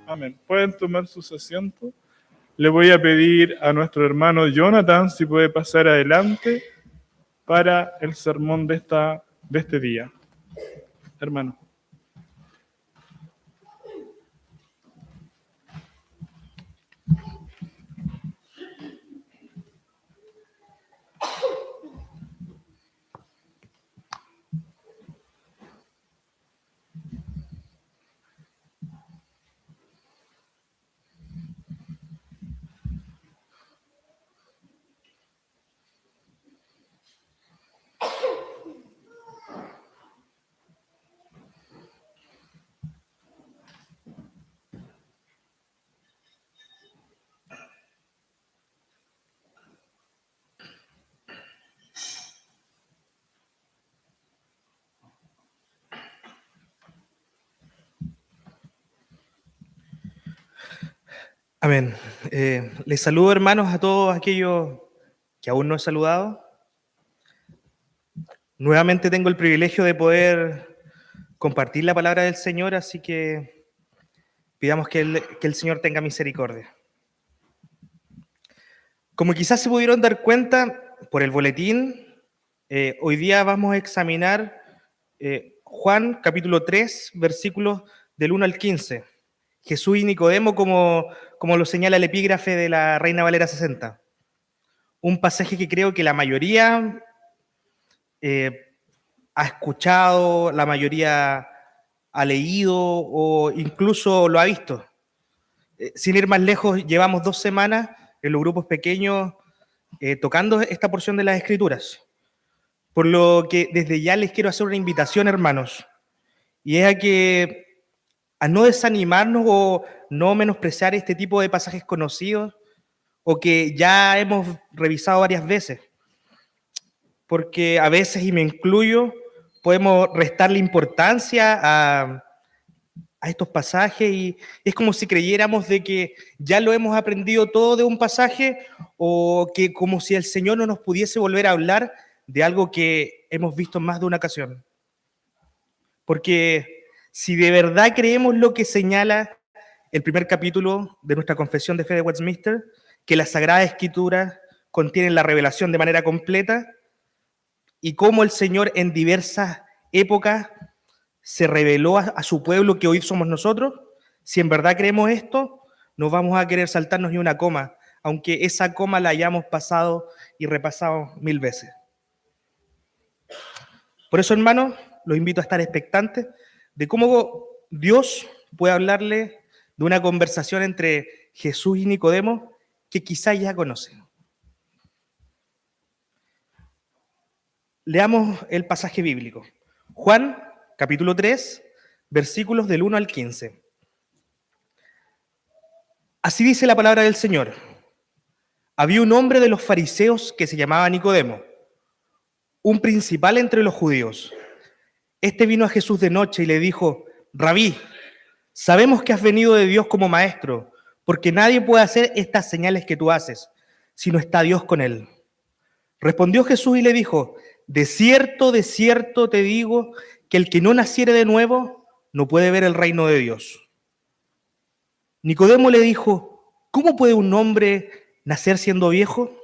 Amén. Pueden tomar sus asientos. Le voy a pedir a nuestro hermano Jonathan si puede pasar adelante para el sermón de este día. Hermano. Amén. Les saludo, hermanos, a todos aquellos que aún no he saludado. Nuevamente tengo el privilegio de poder compartir la palabra del Señor, así que pidamos que el Señor tenga misericordia. Como quizás se pudieron dar cuenta por el boletín, hoy día vamos a examinar Juan capítulo 3, versículos del 1 al 15. Jesús y Nicodemo, como lo señala el epígrafe de la Reina Valera 60. Un pasaje que creo que la mayoría ha escuchado, la mayoría ha leído o incluso lo ha visto. Sin ir más lejos, llevamos 2 semanas en los grupos pequeños tocando esta porción de las Escrituras. Por lo que desde ya les quiero hacer una invitación, hermanos, y es a no desanimarnos o no menospreciar este tipo de pasajes conocidos o que ya hemos revisado varias veces. Porque a veces, y me incluyo, podemos restarle importancia a estos pasajes y es como si creyéramos de que ya lo hemos aprendido todo de un pasaje o que como si el Señor no nos pudiese volver a hablar de algo que hemos visto en más de una ocasión. Porque si de verdad creemos lo que señala el primer capítulo de nuestra Confesión de Fe de Westminster, que la Sagrada Escritura contiene la revelación de manera completa y cómo el Señor en diversas épocas se reveló a su pueblo que hoy somos nosotros, si en verdad creemos esto, no vamos a querer saltarnos ni una coma, aunque esa coma la hayamos pasado y repasado 1000 veces. Por eso, hermanos, los invito a estar expectantes de cómo Dios puede hablarle de una conversación entre Jesús y Nicodemo que quizás ya conocen. Leamos el pasaje bíblico. Juan, capítulo 3, versículos del 1 al 15. Así dice la palabra del Señor. Había un hombre de los fariseos que se llamaba Nicodemo, un principal entre los judíos. Este vino a Jesús de noche y le dijo: Rabí, sabemos que has venido de Dios como maestro, porque nadie puede hacer estas señales que tú haces, si no está Dios con él. Respondió Jesús y le dijo: de cierto te digo, que el que no naciere de nuevo no puede ver el reino de Dios. Nicodemo le dijo: ¿cómo puede un hombre nacer siendo viejo?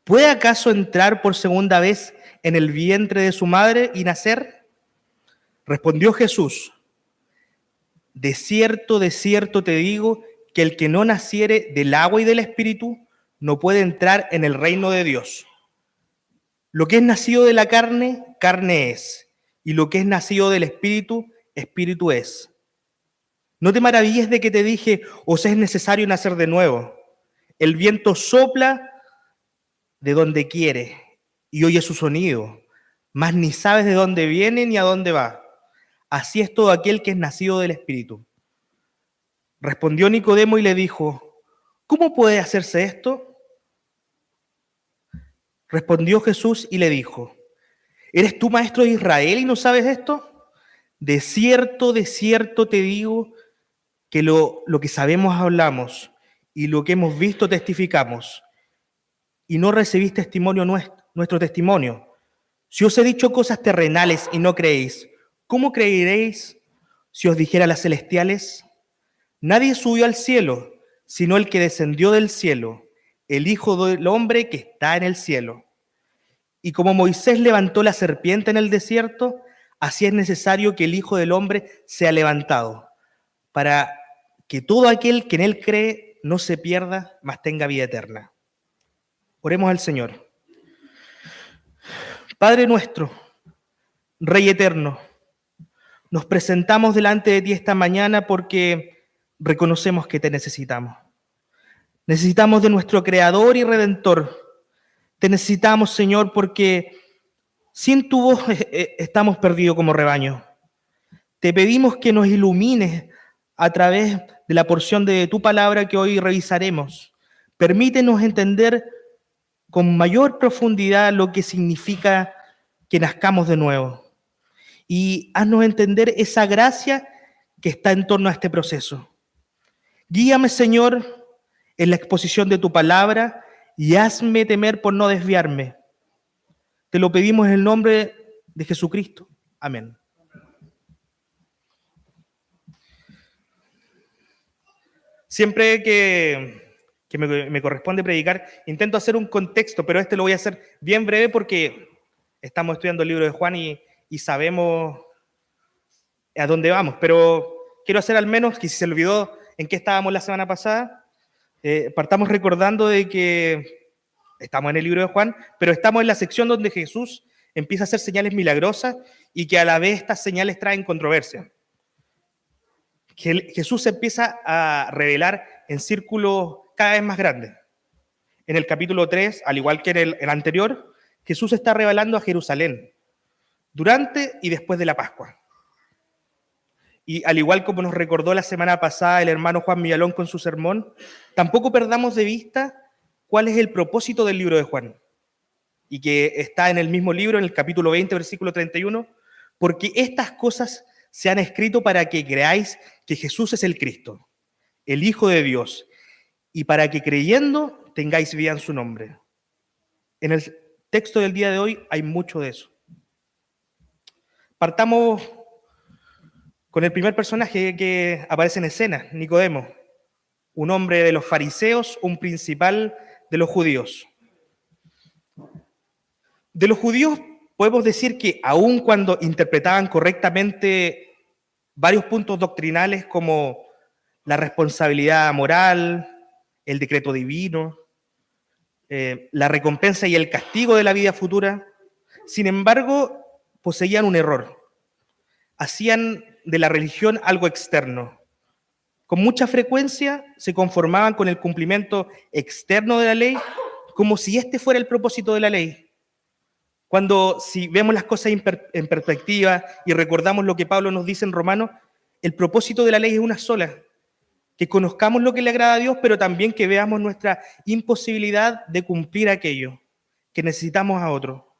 ¿Puede acaso entrar por segunda vez en el vientre de su madre y nacer? Respondió Jesús: de cierto te digo, que el que no naciere del agua y del Espíritu no puede entrar en el reino de Dios. Lo que es nacido de la carne, carne es, y lo que es nacido del Espíritu, Espíritu es. No te maravilles de que te dije: os es necesario nacer de nuevo. El viento sopla de donde quiere y oye su sonido, mas ni sabes de dónde viene ni a dónde va. Así es todo aquel que es nacido del Espíritu. Respondió Nicodemo y le dijo: ¿cómo puede hacerse esto? Respondió Jesús y le dijo: ¿eres tú maestro de Israel y no sabes esto? De cierto te digo que lo que sabemos hablamos y lo que hemos visto testificamos, y no recibís testimonio nuestro testimonio. Si os he dicho cosas terrenales y no creéis, ¿cómo creeréis si os dijera las celestiales? Nadie subió al cielo, sino el que descendió del cielo, el Hijo del Hombre que está en el cielo. Y como Moisés levantó la serpiente en el desierto, así es necesario que el Hijo del Hombre sea levantado, para que todo aquel que en él cree no se pierda, mas tenga vida eterna. Oremos al Señor. Padre nuestro, Rey eterno, nos presentamos delante de ti esta mañana porque reconocemos que te necesitamos. Necesitamos de nuestro Creador y Redentor. Te necesitamos, Señor, porque sin tu voz estamos perdidos como rebaño. Te pedimos que nos ilumines a través de la porción de tu palabra que hoy revisaremos. Permítenos entender con mayor profundidad lo que significa que nazcamos de nuevo. Y haznos entender esa gracia que está en torno a este proceso. Guíame, Señor, en la exposición de tu palabra y hazme temer por no desviarme. Te lo pedimos en el nombre de Jesucristo. Amén. Siempre que me corresponde predicar, intento hacer un contexto, pero este lo voy a hacer bien breve porque estamos estudiando el libro de Juan y sabemos a dónde vamos. Pero quiero hacer al menos, que si se olvidó en qué estábamos la semana pasada, partamos recordando de que estamos en el libro de Juan, pero estamos en la sección donde Jesús empieza a hacer señales milagrosas y que a la vez estas señales traen controversia. Jesús se empieza a revelar en círculos cada vez más grandes. En el capítulo 3, al igual que en el anterior, Jesús está revelando a Jerusalén durante y después de la Pascua. Y al igual como nos recordó la semana pasada el hermano Juan Villalón con su sermón, tampoco perdamos de vista cuál es el propósito del libro de Juan. Y que está en el mismo libro, en el capítulo 20, versículo 31, porque estas cosas se han escrito para que creáis que Jesús es el Cristo, el Hijo de Dios, y para que creyendo tengáis vida en su nombre. En el texto del día de hoy hay mucho de eso. Partamos con el primer personaje que aparece en escena, Nicodemo, un hombre de los fariseos, un principal de los judíos. De los judíos podemos decir que aun cuando interpretaban correctamente varios puntos doctrinales como la responsabilidad moral, el decreto divino, la recompensa y el castigo de la vida futura, sin embargo, poseían un error. Hacían de la religión algo externo. Con mucha frecuencia se conformaban con el cumplimiento externo de la ley como si este fuera el propósito de la ley. Cuando, si vemos las cosas en perspectiva y recordamos lo que Pablo nos dice en Romanos, el propósito de la ley es una sola, que conozcamos lo que le agrada a Dios, pero también que veamos nuestra imposibilidad de cumplir aquello, que necesitamos a otro.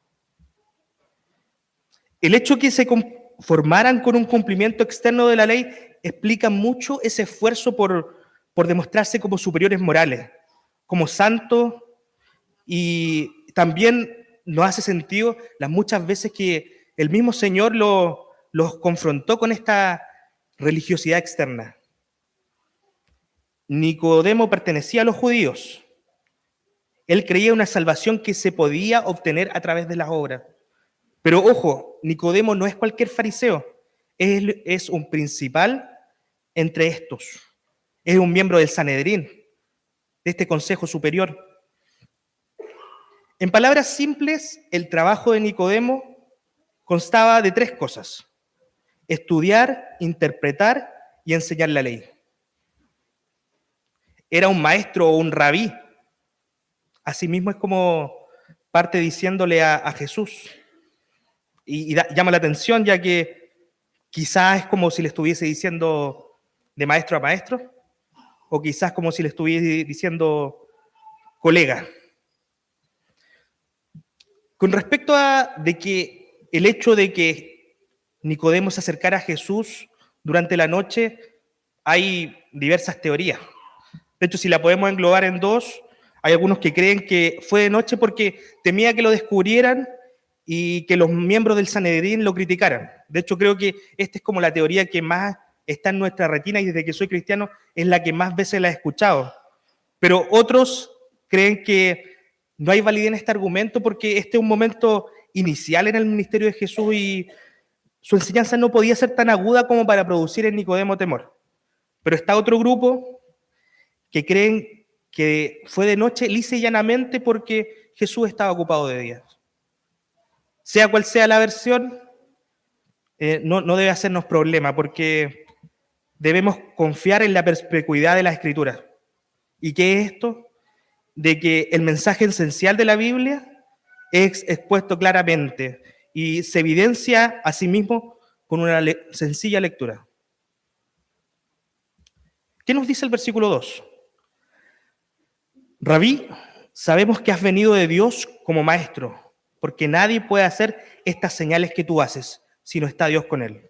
El hecho que se conformaran con un cumplimiento externo de la ley explica mucho ese esfuerzo por demostrarse como superiores morales, como santos, y también nos hace sentido las muchas veces que el mismo Señor los confrontó con esta religiosidad externa. Nicodemo pertenecía a los judíos. Él creía una salvación que se podía obtener a través de las obras. Pero ojo, Nicodemo no es cualquier fariseo, es un principal entre estos. Es un miembro del Sanedrín, de este consejo superior. En palabras simples, el trabajo de Nicodemo constaba de 3 cosas: estudiar, interpretar y enseñar la ley. Era un maestro o un rabí. Asimismo es como parte diciéndole a Jesús. Y llama la atención, ya que quizás es como si le estuviese diciendo de maestro a maestro, o quizás como si le estuviese diciendo colega. Con respecto a de que el hecho de que Nicodemo se acercara a Jesús durante la noche, hay diversas teorías. De hecho, si la podemos englobar en 2, hay algunos que creen que fue de noche porque temía que lo descubrieran y que los miembros del Sanedrín lo criticaran. De hecho, creo que esta es como la teoría que más está en nuestra retina y desde que soy cristiano es la que más veces la he escuchado. Pero otros creen que no hay validez en este argumento porque este es un momento inicial en el ministerio de Jesús y su enseñanza no podía ser tan aguda como para producir en Nicodemo temor. Pero está otro grupo que creen que fue de noche lisa y llanamente porque Jesús estaba ocupado de día. Sea cual sea la versión, no debe hacernos problema porque debemos confiar en la perspicuidad de las Escrituras. ¿Y qué es esto? De que el mensaje esencial de la Biblia es expuesto claramente y se evidencia a sí mismo con una sencilla lectura. ¿Qué nos dice el versículo 2? Rabí, sabemos que has venido de Dios como maestro, porque nadie puede hacer estas señales que tú haces, si no está Dios con él.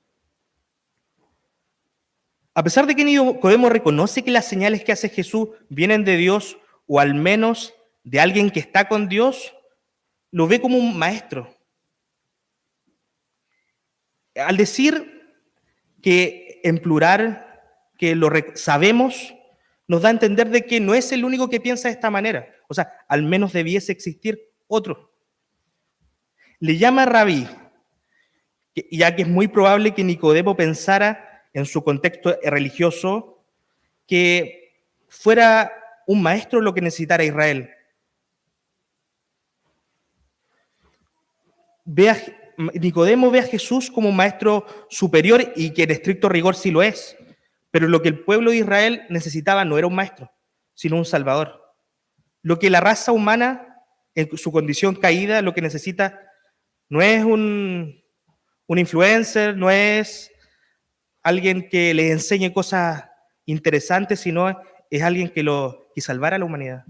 A pesar de que Nicodemo reconoce que las señales que hace Jesús vienen de Dios, o al menos de alguien que está con Dios, lo ve como un maestro. Al decir que en plural, que lo sabemos, nos da a entender de que no es el único que piensa de esta manera. O sea, al menos debiese existir otro. Le llama rabí, ya que es muy probable que Nicodemo pensara en su contexto religioso que fuera un maestro lo que necesitara Israel. Nicodemo ve a Jesús como un maestro superior y que en estricto rigor sí lo es. Pero lo que el pueblo de Israel necesitaba no era un maestro, sino un salvador. Lo que la raza humana, en su condición caída, lo que necesita no es un influencer, no es alguien que les enseñe cosas interesantes, sino es alguien que salvara a la humanidad.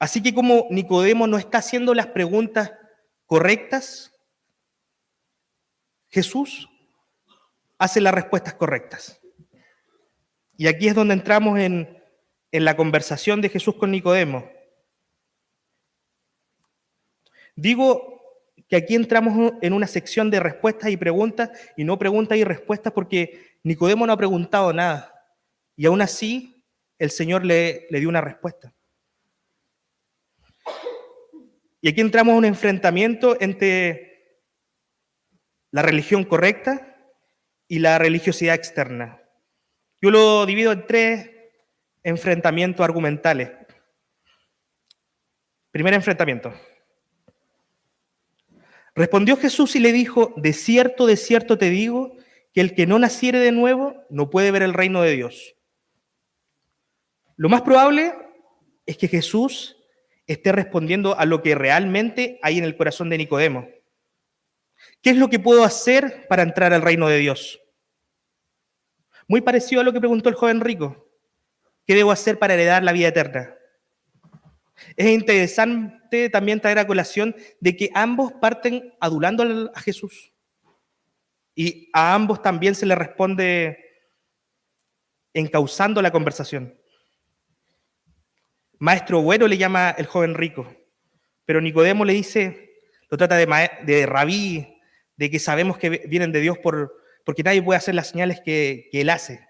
Así que como Nicodemo no está haciendo las preguntas correctas, Jesús hace las respuestas correctas. Y aquí es donde entramos en la conversación de Jesús con Nicodemo. Digo que aquí entramos en una sección de respuestas y preguntas, y no preguntas y respuestas, porque Nicodemo no ha preguntado nada. Y aún así, el Señor le dio una respuesta. Y aquí entramos en un enfrentamiento entre la religión correcta y la religiosidad externa. Yo lo divido en 3 enfrentamientos argumentales. Primer enfrentamiento. Respondió Jesús y le dijo: de cierto te digo, que el que no naciere de nuevo no puede ver el reino de Dios. Lo más probable es que Jesús esté respondiendo a lo que realmente hay en el corazón de Nicodemo. ¿Qué es lo que puedo hacer para entrar al reino de Dios? Muy parecido a lo que preguntó el joven rico. ¿Qué debo hacer para heredar la vida eterna? Es interesante también traer a colación de que ambos parten adulando a Jesús. Y a ambos también se le responde encauzando la conversación. Maestro bueno le llama el joven rico, pero Nicodemo le dice, lo trata de rabí, de que sabemos que vienen de Dios porque nadie puede hacer las señales que él hace.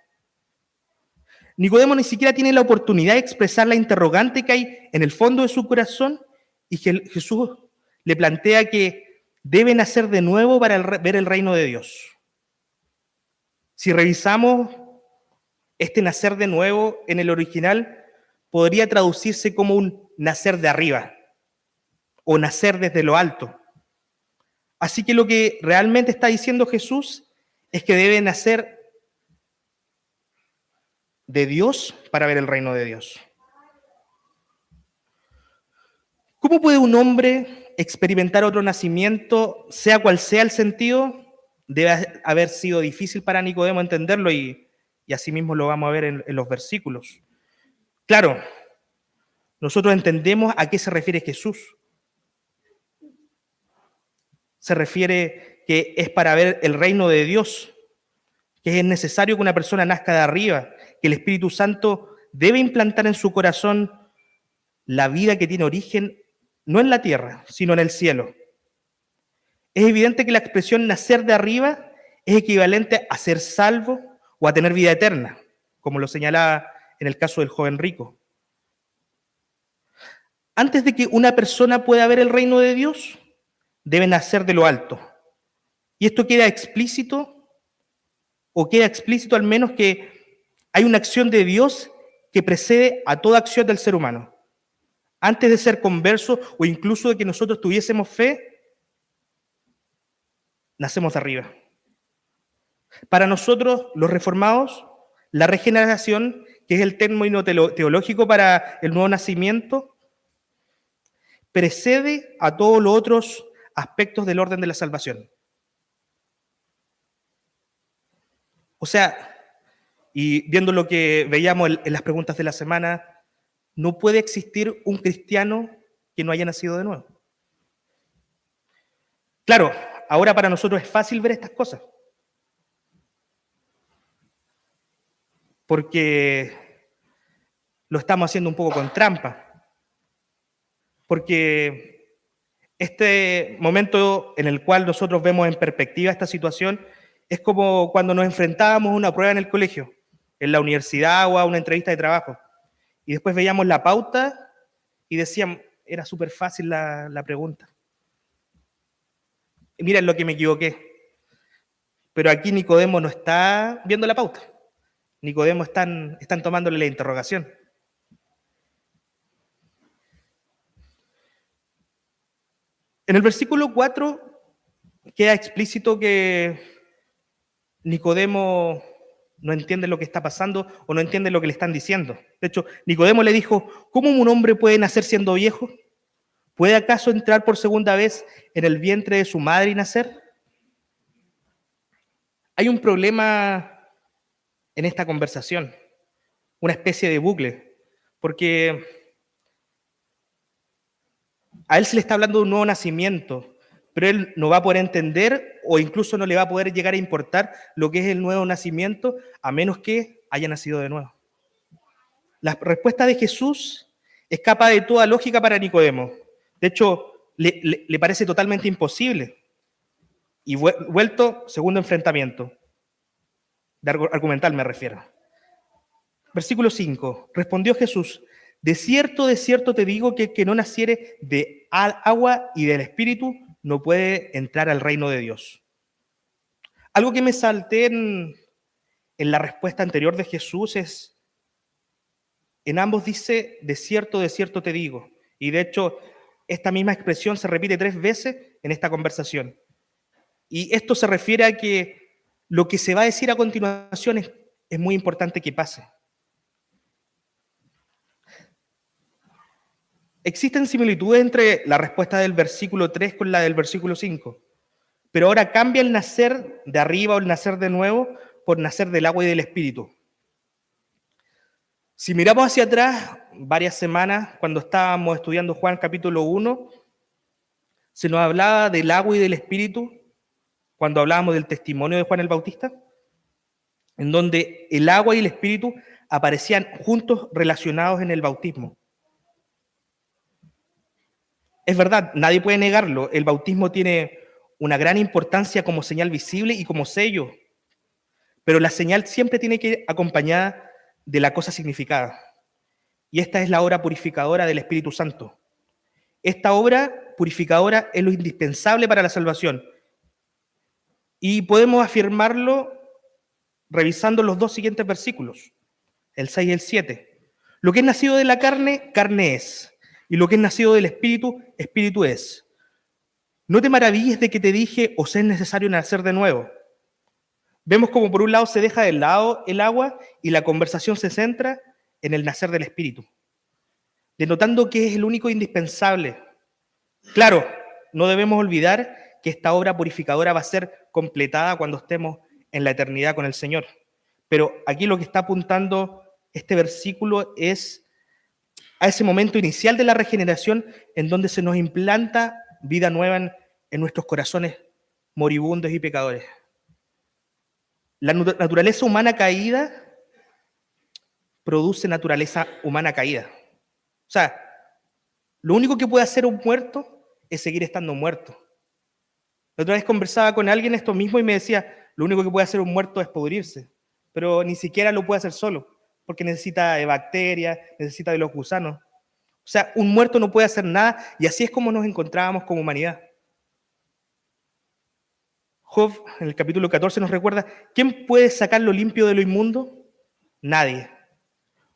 Nicodemo ni siquiera tiene la oportunidad de expresar la interrogante que hay en el fondo de su corazón y que Jesús le plantea que debe nacer de nuevo para ver el reino de Dios. Si revisamos este nacer de nuevo en el original, podría traducirse como un nacer de arriba o nacer desde lo alto. Así que lo que realmente está diciendo Jesús es que debe nacer de Dios para ver el reino de Dios. ¿Cómo puede un hombre experimentar otro nacimiento, sea cual sea el sentido? Debe haber sido difícil para Nicodemo entenderlo y así mismo lo vamos a ver en los versículos. Claro, nosotros entendemos a qué se refiere Jesús. Se refiere que es para ver el reino de Dios, que es necesario que una persona nazca de arriba, que el Espíritu Santo debe implantar en su corazón la vida que tiene origen no en la tierra, sino en el cielo. Es evidente que la expresión nacer de arriba es equivalente a ser salvo o a tener vida eterna, como lo señalaba en el caso del joven rico. Antes de que una persona pueda ver el reino de Dios, debe nacer de lo alto. Y esto queda explícito, o queda explícito al menos, que hay una acción de Dios que precede a toda acción del ser humano. Antes de ser converso o incluso de que nosotros tuviésemos fe, nacemos de arriba. Para nosotros, los reformados, la regeneración, que es el término teológico para el nuevo nacimiento, precede a todos los otros aspectos del orden de la salvación. O sea, y viendo lo que veíamos en las preguntas de la semana, no puede existir un cristiano que no haya nacido de nuevo. Claro, ahora para nosotros es fácil ver estas cosas, porque lo estamos haciendo un poco con trampa. Porque este momento en el cual nosotros vemos en perspectiva esta situación es como cuando nos enfrentábamos a una prueba en el colegio, en la universidad o a una entrevista de trabajo. Y después veíamos la pauta y decían, era súper fácil la pregunta. Y miren lo que me equivoqué. Pero aquí Nicodemo no está viendo la pauta. Nicodemo están tomándole la interrogación. En el versículo 4 queda explícito que Nicodemo no entiende lo que está pasando o no entiende lo que le están diciendo. De hecho, Nicodemo le dijo, ¿cómo un hombre puede nacer siendo viejo? ¿Puede acaso entrar por segunda vez en el vientre de su madre y nacer? Hay un problema en esta conversación, una especie de bucle, porque a él se le está hablando de un nuevo nacimiento, pero él no va a poder entender o incluso no le va a poder llegar a importar lo que es el nuevo nacimiento a menos que haya nacido de nuevo. La respuesta de Jesús escapa de toda lógica para Nicodemo. De hecho, le parece totalmente imposible. Y vuelto, segundo enfrentamiento. De argumental me refiero. Versículo 5. Respondió Jesús, de cierto te digo que el que no naciere de agua y del Espíritu no puede entrar al reino de Dios. Algo que me salté en la respuesta anterior de Jesús es, en ambos dice, de cierto te digo. Y de hecho, esta misma expresión se repite 3 veces en esta conversación. Y esto se refiere a que lo que se va a decir a continuación es muy importante que pase. Existen similitudes entre la respuesta del versículo 3 con la del versículo 5, pero ahora cambia el nacer de arriba o el nacer de nuevo por nacer del agua y del Espíritu. Si miramos hacia atrás, varias semanas, cuando estábamos estudiando Juan capítulo 1, se nos hablaba del agua y del Espíritu, cuando hablábamos del testimonio de Juan el Bautista, en donde el agua y el Espíritu aparecían juntos relacionados en el bautismo. Es verdad, nadie puede negarlo, el bautismo tiene una gran importancia como señal visible y como sello, pero la señal siempre tiene que ir acompañada de la cosa significada. Y esta es la obra purificadora del Espíritu Santo. Esta obra purificadora es lo indispensable para la salvación. Y podemos afirmarlo revisando los 2 siguientes versículos, el 6 y el 7. Lo que es nacido de la carne, carne es. Y lo que es nacido del Espíritu, Espíritu es. No te maravilles de que te dije, os es necesario nacer de nuevo. Vemos como por un lado se deja de lado el agua y la conversación se centra en el nacer del Espíritu, denotando que es el único indispensable. Claro, no debemos olvidar que esta obra purificadora va a ser completada cuando estemos en la eternidad con el Señor. Pero aquí lo que está apuntando este versículo es a ese momento inicial de la regeneración en donde se nos implanta vida nueva en nuestros corazones moribundos y pecadores. La naturaleza humana caída produce naturaleza humana caída. O sea, lo único que puede hacer un muerto es seguir estando muerto. La otra vez conversaba con alguien esto mismo y me decía, lo único que puede hacer un muerto es pudrirse, pero ni siquiera lo puede hacer solo, porque necesita de bacterias, necesita de los gusanos. O sea, un muerto no puede hacer nada, y así es como nos encontrábamos como humanidad. Job, en el capítulo 14, nos recuerda, ¿quién puede sacar lo limpio de lo inmundo? Nadie.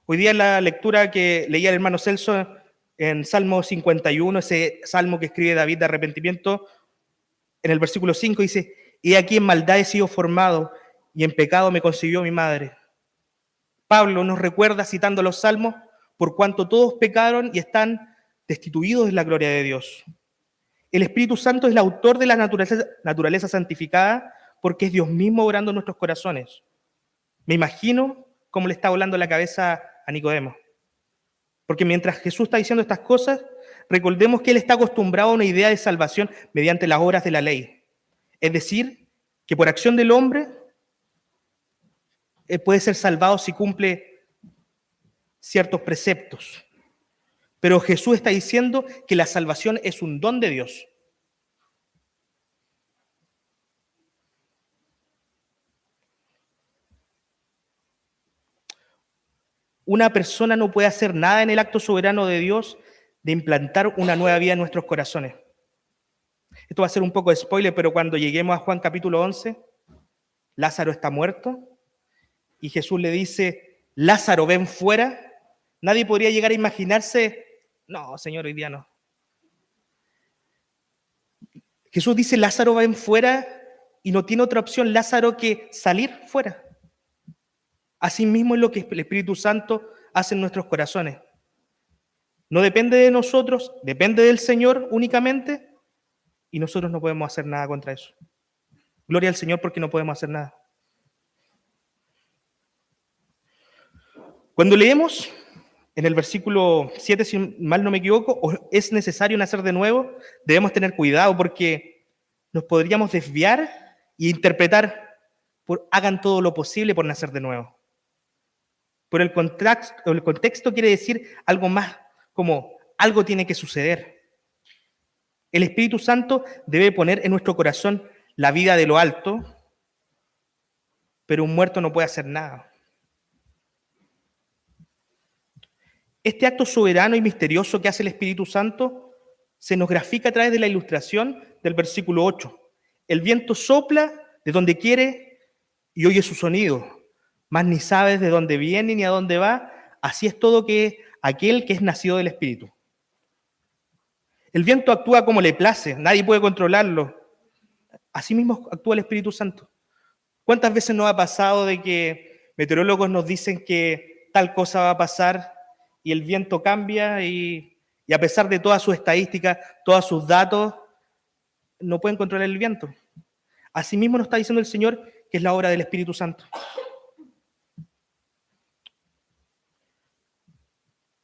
Hoy día en la lectura que leía el hermano Celso en Salmo 51, ese salmo que escribe David de arrepentimiento, en el versículo 5 dice, he aquí en maldad he sido formado, y en pecado me concibió mi madre. Pablo nos recuerda, citando los salmos, por cuanto todos pecaron y están destituidos de la gloria de Dios. El Espíritu Santo es el autor de la naturaleza santificada, porque es Dios mismo obrando en nuestros corazones. Me imagino cómo le está volando la cabeza a Nicodemo. Porque mientras Jesús está diciendo estas cosas, recordemos que él está acostumbrado a una idea de salvación mediante las obras de la ley. Es decir, que por acción del hombre, él puede ser salvado si cumple ciertos preceptos. Pero Jesús está diciendo que la salvación es un don de Dios. Una persona no puede hacer nada en el acto soberano de Dios de implantar una nueva vida en nuestros corazones. Esto va a ser un poco de spoiler, pero cuando lleguemos a Juan capítulo 11, Lázaro está muerto y Jesús le dice, Lázaro, ven fuera. Nadie podría llegar a imaginarse, no, Señor, hoy día no. Jesús dice, Lázaro, ven fuera, y no tiene otra opción Lázaro que salir fuera. Asimismo es lo que el Espíritu Santo hace en nuestros corazones. No depende de nosotros, depende del Señor únicamente, y nosotros no podemos hacer nada contra eso. Gloria al Señor porque no podemos hacer nada. Cuando leemos en el versículo 7, si mal no me equivoco, es necesario nacer de nuevo, debemos tener cuidado porque nos podríamos desviar e interpretar por hagan todo lo posible por nacer de nuevo. Pero el contexto quiere decir algo más, como algo tiene que suceder. El Espíritu Santo debe poner en nuestro corazón la vida de lo alto, pero un muerto no puede hacer nada. Este acto soberano y misterioso que hace el Espíritu Santo se nos grafica a través de la ilustración del versículo 8. El viento sopla de donde quiere y oye su sonido, mas ni sabes de dónde viene ni a dónde va. Así es todo aquel que es nacido del Espíritu. El viento actúa como le place, nadie puede controlarlo. Así mismo actúa el Espíritu Santo. ¿Cuántas veces nos ha pasado de que meteorólogos nos dicen que tal cosa va a pasar y el viento cambia y a pesar de todas sus estadísticas, todos sus datos, no pueden controlar el viento? Asimismo nos está diciendo el Señor que es la obra del Espíritu Santo.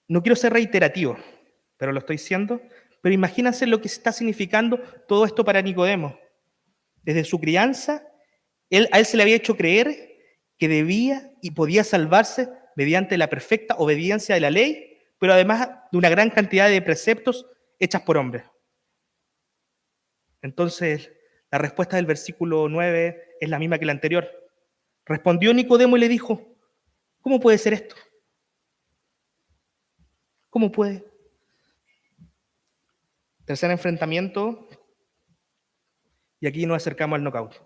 No quiero ser reiterativo, pero lo estoy siendo. Pero imagínense lo que está significando todo esto para Nicodemo. Desde su crianza, a él se le había hecho creer que debía y podía salvarse mediante la perfecta obediencia de la ley, pero además de una gran cantidad de preceptos hechas por hombres. Entonces, la respuesta del versículo 9 es la misma que la anterior. Respondió Nicodemo y le dijo, ¿cómo puede ser esto? ¿Cómo puede? Tercer enfrentamiento, y aquí nos acercamos al knockout.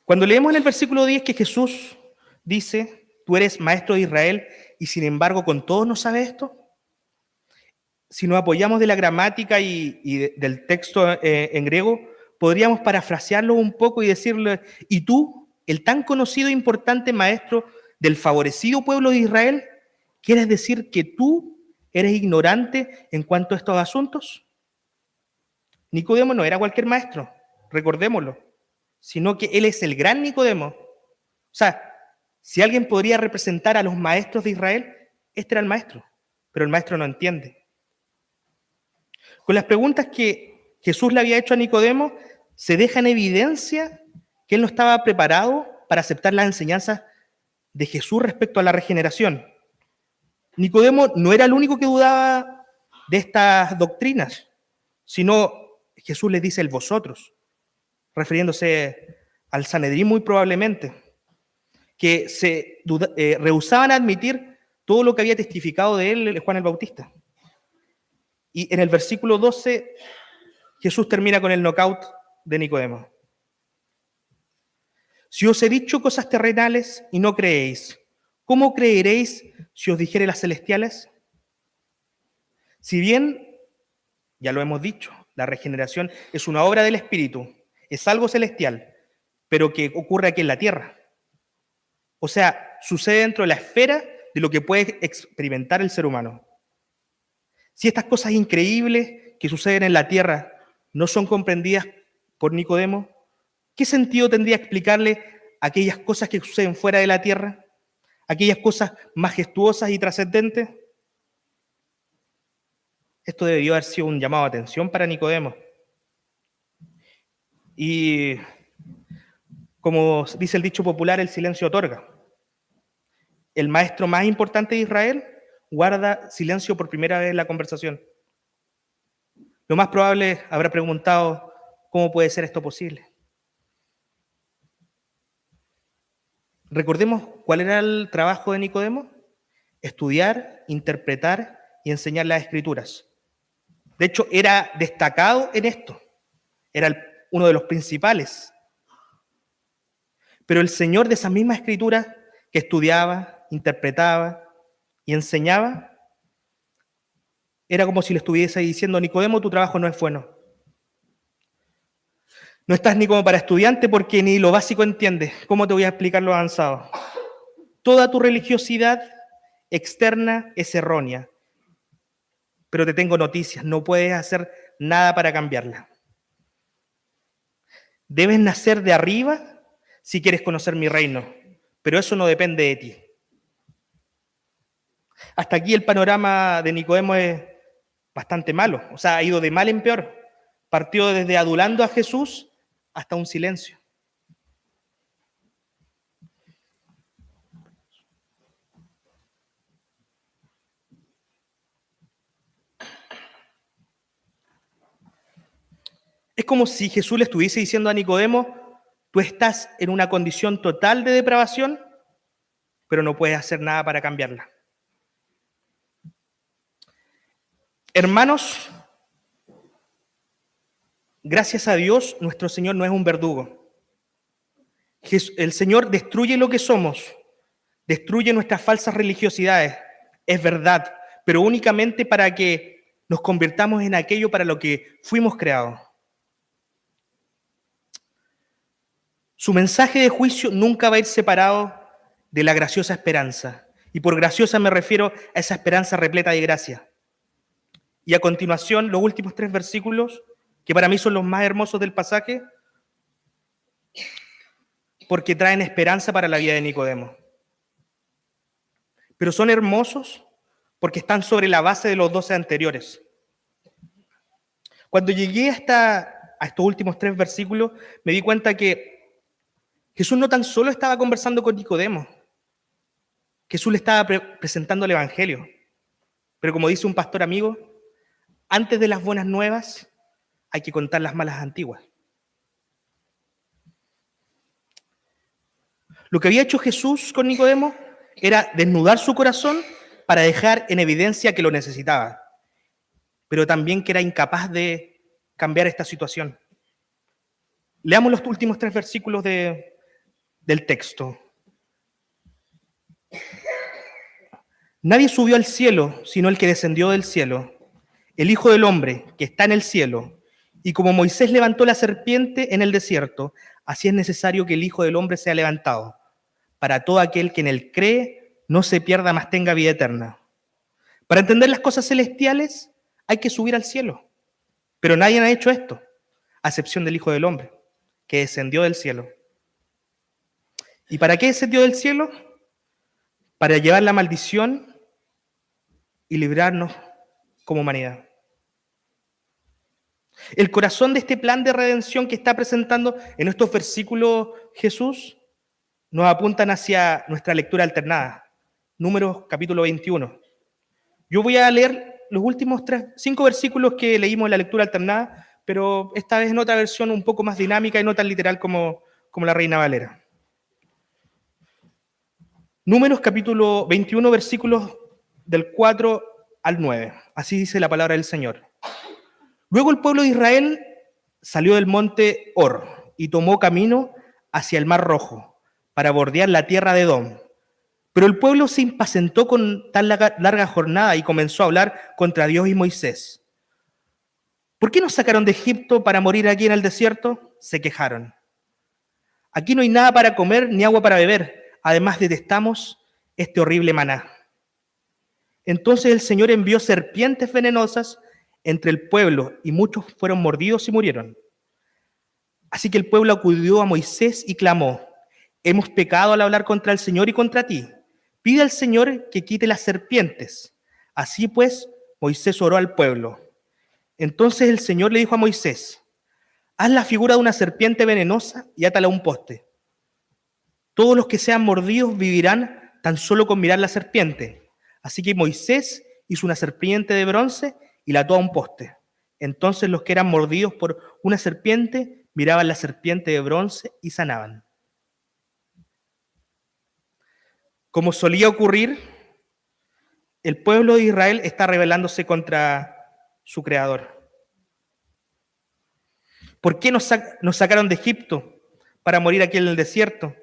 Cuando leemos en el versículo 10 que Jesús dice, tú eres maestro de Israel, y sin embargo con todos no sabes esto, si nos apoyamos de la gramática y del texto en griego, podríamos parafrasearlo un poco y decirle, ¿y tú, el tan conocido e importante maestro del favorecido pueblo de Israel, quieres decir que tú eres ignorante en cuanto a estos asuntos? Nicodemo no era cualquier maestro, recordémoslo, sino que él es el gran Nicodemo. O sea, si alguien podría representar a los maestros de Israel, este era el maestro, pero el maestro no entiende. Con las preguntas que Jesús le había hecho a Nicodemo, se deja en evidencia que él no estaba preparado para aceptar las enseñanzas de Jesús respecto a la regeneración. Nicodemo no era el único que dudaba de estas doctrinas, sino Jesús les dice el vosotros. refiriéndose al Sanedrín muy probablemente, que rehusaban a admitir todo lo que había testificado de él Juan el Bautista. Y en el versículo 12, Jesús termina con el knockout de Nicodemo. Si os he dicho cosas terrenales y no creéis, ¿cómo creeréis si os dijere las celestiales? Si bien, ya lo hemos dicho, la regeneración es una obra del Espíritu, es algo celestial, pero que ocurre aquí en la tierra. O sea, sucede dentro de la esfera de lo que puede experimentar el ser humano. Si estas cosas increíbles que suceden en la tierra no son comprendidas por Nicodemo, ¿qué sentido tendría explicarle aquellas cosas que suceden fuera de la tierra? Aquellas cosas majestuosas y trascendentes. Esto debió haber sido un llamado de atención para Nicodemo. Y como dice el dicho popular, el silencio otorga. El maestro más importante de Israel guarda silencio por primera vez en la conversación. Lo más probable habrá preguntado, ¿cómo puede ser esto posible? Recordemos cuál era el trabajo de Nicodemo: estudiar, interpretar y enseñar las Escrituras. De hecho, era destacado en esto, era uno de los principales. Pero el Señor de esas mismas Escrituras que estudiaba, interpretaba y enseñaba, era como si le estuviese diciendo: Nicodemo, tu trabajo no es bueno. No estás ni como para estudiante porque ni lo básico entiendes. ¿Cómo te voy a explicar lo avanzado? Toda tu religiosidad externa es errónea. Pero te tengo noticias, no puedes hacer nada para cambiarla. Debes nacer de arriba si quieres conocer mi reino, pero eso no depende de ti. Hasta aquí el panorama de Nicodemo es bastante malo, o sea, ha ido de mal en peor. Partió desde adulando a Jesús hasta un silencio. Es como si Jesús le estuviese diciendo a Nicodemo: tú estás en una condición total de depravación, pero no puedes hacer nada para cambiarla. Hermanos, gracias a Dios, nuestro Señor no es un verdugo. El Señor destruye lo que somos, destruye nuestras falsas religiosidades, es verdad, pero únicamente para que nos convirtamos en aquello para lo que fuimos creados. Su mensaje de juicio nunca va a ir separado de la graciosa esperanza. Y por graciosa me refiero a esa esperanza repleta de gracia. Y a continuación, los últimos 3 versículos, que para mí son los más hermosos del pasaje, porque traen esperanza para la vida de Nicodemo. Pero son hermosos porque están sobre la base de los 12 anteriores. Cuando llegué a estos últimos 3 versículos, me di cuenta que Jesús no tan solo estaba conversando con Nicodemo, Jesús le estaba presentando el Evangelio. Pero como dice un pastor amigo, antes de las buenas nuevas hay que contar las malas antiguas. Lo que había hecho Jesús con Nicodemo era desnudar su corazón para dejar en evidencia que lo necesitaba, pero también que era incapaz de cambiar esta situación. Leamos los últimos 3 versículos del texto. Nadie subió al cielo, sino el que descendió del cielo, el Hijo del Hombre, que está en el cielo. Y como Moisés levantó la serpiente en el desierto, así es necesario que el Hijo del Hombre sea levantado, para todo aquel que en él cree no se pierda, mas tenga vida eterna. Para entender las cosas celestiales hay que subir al cielo, pero nadie ha hecho esto, a excepción del Hijo del Hombre, que descendió del cielo. ¿Y para qué descendió del cielo? Para llevar la maldición y librarnos como humanidad. El corazón de este plan de redención que está presentando en estos versículos Jesús nos apuntan hacia nuestra lectura alternada, Números capítulo 21. Yo voy a leer los últimos 5 versículos que leímos en la lectura alternada, pero esta vez en otra versión un poco más dinámica y no tan literal como la Reina Valera. Números capítulo 21, versículos del 4 al 9. Así dice la palabra del Señor. Luego el pueblo de Israel salió del monte Hor y tomó camino hacia el Mar Rojo para bordear la tierra de Edom. Pero el pueblo se impacientó con tan larga jornada y comenzó a hablar contra Dios y Moisés. ¿Por qué nos sacaron de Egipto para morir aquí en el desierto? Se quejaron. Aquí no hay nada para comer ni agua para beber. Además detestamos este horrible maná. Entonces el Señor envió serpientes venenosas entre el pueblo y muchos fueron mordidos y murieron. Así que el pueblo acudió a Moisés y clamó: hemos pecado al hablar contra el Señor y contra ti. Pide al Señor que quite las serpientes. Así pues, Moisés oró al pueblo. Entonces el Señor le dijo a Moisés: haz la figura de una serpiente venenosa y átala a un poste. Todos los que sean mordidos vivirán tan solo con mirar la serpiente. Así que Moisés hizo una serpiente de bronce y la ató a un poste. Entonces los que eran mordidos por una serpiente miraban la serpiente de bronce y sanaban. Como solía ocurrir, el pueblo de Israel está rebelándose contra su Creador. ¿Por qué nos sacaron de Egipto para morir aquí en el desierto?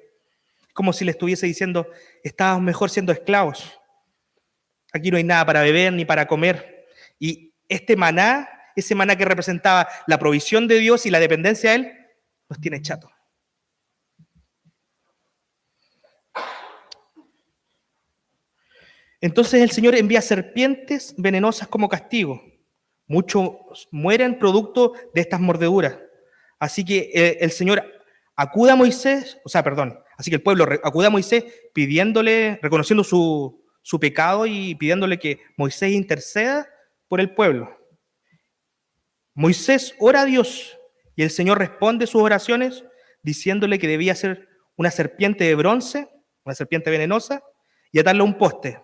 Como si le estuviese diciendo: estábamos mejor siendo esclavos. Aquí no hay nada para beber ni para comer. Y este maná, ese maná que representaba la provisión de Dios y la dependencia de Él, nos tiene chatos. Entonces el Señor envía serpientes venenosas como castigo. Muchos mueren producto de estas mordeduras. Así que el Señor acude a Moisés, así que el pueblo acude a Moisés pidiéndole, reconociendo su pecado y pidiéndole que Moisés interceda por el pueblo. Moisés ora a Dios y el Señor responde sus oraciones diciéndole que debía ser una serpiente de bronce, una serpiente venenosa, y atarla a un poste.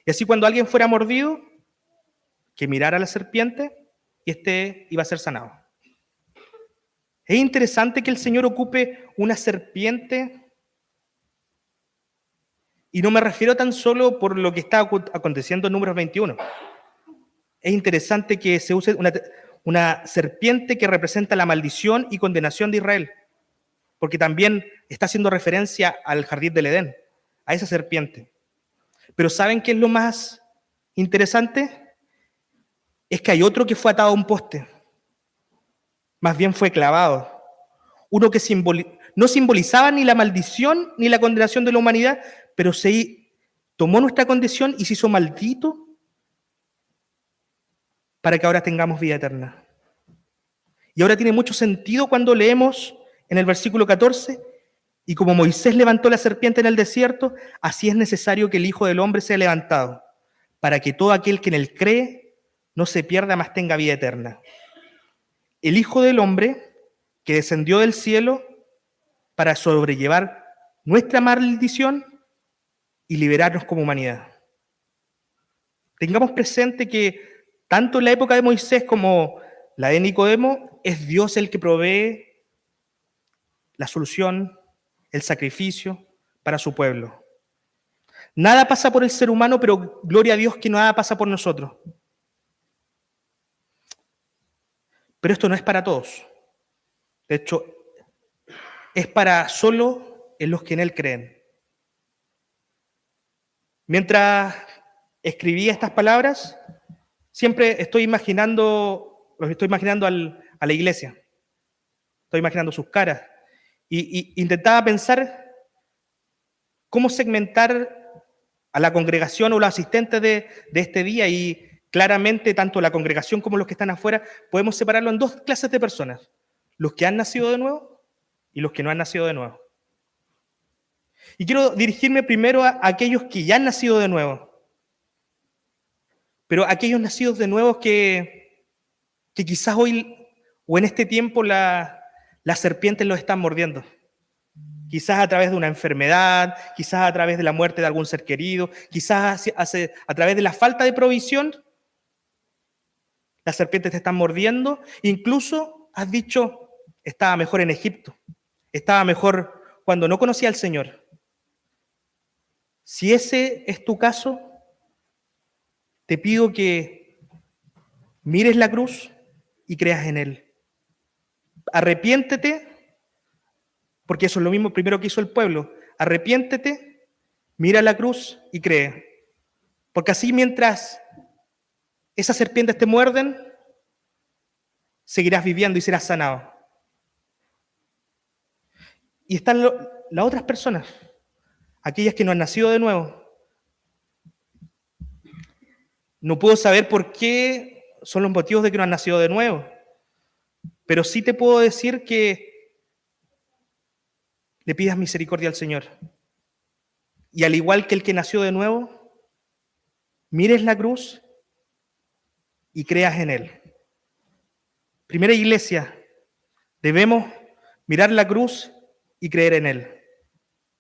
Y así cuando alguien fuera mordido, que mirara a la serpiente y éste iba a ser sanado. Es interesante que el Señor ocupe una serpiente, y no me refiero tan solo por lo que está aconteciendo en Números 21. Es interesante que se use una serpiente que representa la maldición y condenación de Israel, porque también está haciendo referencia al jardín del Edén, a esa serpiente. Pero ¿saben qué es lo más interesante? Es que hay otro que fue atado a un poste. Más bien fue clavado. Uno que no simbolizaba ni la maldición ni la condenación de la humanidad, pero se tomó nuestra condición y se hizo maldito para que ahora tengamos vida eterna. Y ahora tiene mucho sentido cuando leemos en el versículo 14: y como Moisés levantó la serpiente en el desierto, así es necesario que el Hijo del Hombre sea levantado, para que todo aquel que en él cree no se pierda, mas tenga vida eterna. El Hijo del Hombre que descendió del cielo para sobrellevar nuestra maldición y liberarnos como humanidad. Tengamos presente que tanto en la época de Moisés como la de Nicodemo, es Dios el que provee la solución, el sacrificio para su pueblo. Nada pasa por el ser humano, pero gloria a Dios que nada pasa por nosotros. Pero esto no es para todos. De hecho, es para solo en los que en Él creen. Mientras escribía estas palabras, siempre los estoy imaginando a la iglesia. Estoy imaginando sus caras. Y intentaba pensar cómo segmentar a la congregación o los asistentes de este día, y claramente tanto la congregación como los que están afuera podemos separarlo en dos clases de personas: los que han nacido de nuevo y los que no han nacido de nuevo. Y quiero dirigirme primero a aquellos que ya han nacido de nuevo, pero aquellos nacidos de nuevo que quizás hoy o en este tiempo las serpientes los están mordiendo. Quizás a través de una enfermedad, quizás a través de la muerte de algún ser querido, quizás a través de la falta de provisión. las serpientes te están mordiendo, incluso has dicho, estaba mejor en Egipto, estaba mejor cuando no conocía al Señor. Si ese es tu caso, te pido que mires la cruz y creas en Él. Arrepiéntete, porque eso es lo mismo primero que hizo el pueblo. Arrepiéntete, mira la cruz y cree. Porque así mientras esas serpientes te muerden, seguirás viviendo y serás sanado. Y están las otras personas, aquellas que no han nacido de nuevo. No puedo saber por qué son los motivos de que no han nacido de nuevo, pero sí te puedo decir que le pidas misericordia al Señor. Y al igual que el que nació de nuevo, mires la cruz y creas en Él. Primera Iglesia, debemos mirar la cruz y creer en Él.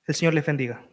El Señor les bendiga.